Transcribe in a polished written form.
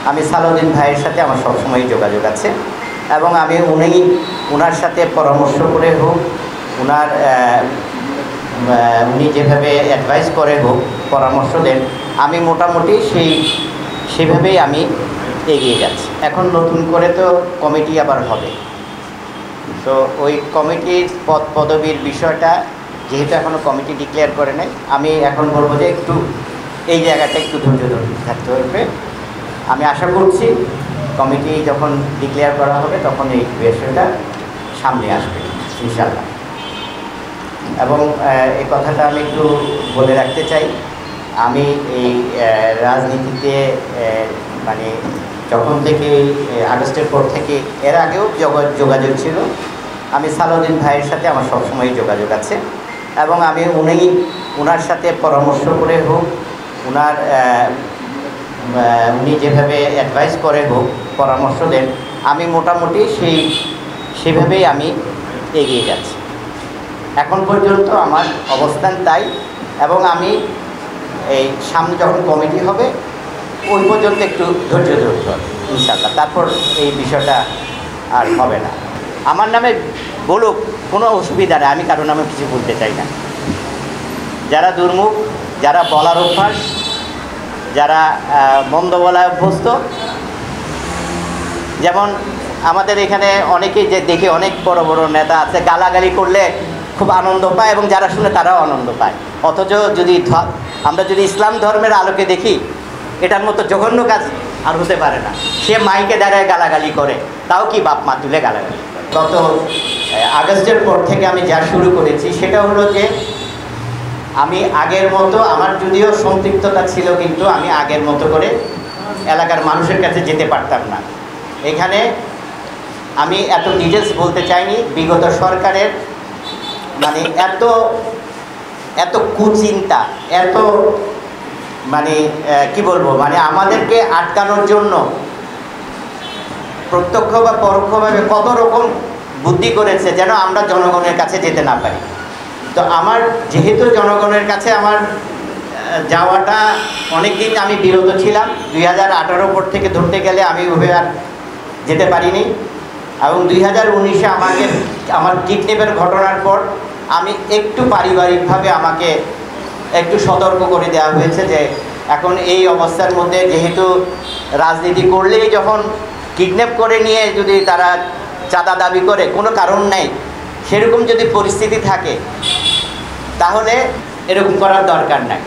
আমি সালাউদ্দিন ভাইয়ের সাথে আমার সবসময় যোগাযোগ আছে এবং আমি ওনার সাথে পরামর্শ করে হোক, উনি যেভাবে অ্যাডভাইস করে হোক, পরামর্শ দেন, আমি মোটামুটি সেভাবেই আমি এগিয়ে যাচ্ছি। এখন নতুন করে তো কমিটি আবার হবে, তো ওই কমিটির পদবীর বিষয়টা যেহেতু এখনও কমিটি ডিক্লেয়ার করে নাই, আমি এখন বলবো যে একটু এই জায়গাটা একটু ধৈর্য থাকতে হবে। আমি আশা করছি কমিটি যখন ডিক্লেয়ার করা হবে তখন এই বিষয়টা সামনে আসবে ইনশাআল্লাহ। এবং এই কথাটা আমি একটু বলে রাখতে চাই, আমি এই রাজনীতিতে মানে যখন থেকে আগস্টের পর থেকে এর আগেও যোগাযোগ ছিল, আমি সালাউদ্দিন ভাইয়ের সাথে আমার সবসময় যোগাযোগ আছে এবং আমি ওনার সাথে পরামর্শ করে হোক, উনি যেভাবে অ্যাডভাইস করে হোক, পরামর্শ দেন, আমি মোটামুটি সেভাবেই আমি এগিয়ে যাচ্ছি। এখন পর্যন্ত আমার অবস্থান তাই, এবং আমি এই সামনে যখন কমিটি হবে ওই পর্যন্ত একটু ধৈর্য ধরতে হবে ইনশাআল্লাহ, তারপর এই বিষয়টা আর হবে না। আমার নামে বলুক, কোনো অসুবিধা নেই, আমি কারো নামে কিছু বলতে চাই না। যারা দুর্মুখ, যারা বলার অভ্যাস, যারা মন্দ বলায় অভ্যস্ত, যেমন আমাদের এখানে অনেকেই যে দেখে অনেক বড় বড় নেতা আছে, গালাগালি করলে খুব আনন্দ পায় এবং যারা শুনে তারাও আনন্দ পায়, অথচ আমরা যদি ইসলাম ধর্মের আলোকে দেখি, এটার মতো জঘন্য কাজ আর হতে পারে না। সে মাইকে দাঁড়ায় গালাগালি করে, তাও কি বাপ মা তুলে গালাগালি করে। গত আগস্টের পর থেকে আমি যা শুরু করেছি সেটা হলো যে আমি আগের মতো, আমার যদিও সম্পৃক্ততা ছিল, কিন্তু আমি আগের মতো করে এলাকার মানুষের কাছে যেতে পারতাম না। এখানে আমি এত ডিটেলস বলতে চাইনি। বিগত সরকারের মানে এত কুচিন্তা, এত মানে কি বলবো, মানে আমাদেরকে আটকানোর জন্য প্রত্যক্ষ বা পরোক্ষভাবে কত রকম বুদ্ধি করেছে যেন আমরা জনগণের কাছে যেতে না পারি। তো আমার যেহেতু জনগণের কাছে আমার যাওয়াটা অনেক দিন আমি বিরত ছিলাম, 2018 পর থেকে ধরতে গেলে আমি ওভাবে আর যেতে পারিনি, এবং 2019-এ আমার কিডন্যাপের ঘটনার পর আমি একটু পারিবারিকভাবে আমাকে একটু সতর্ক করে দেওয়া হয়েছে যে এখন এই অবস্থার মধ্যে যেহেতু রাজনীতি করলেই যখন কিডন্যাপ করে নিয়ে যদি তারা চাঁদা দাবি করে, কোনো কারণ নেই, সেরকম যদি পরিস্থিতি থাকে তাহলে এরকম করার দরকার নাই।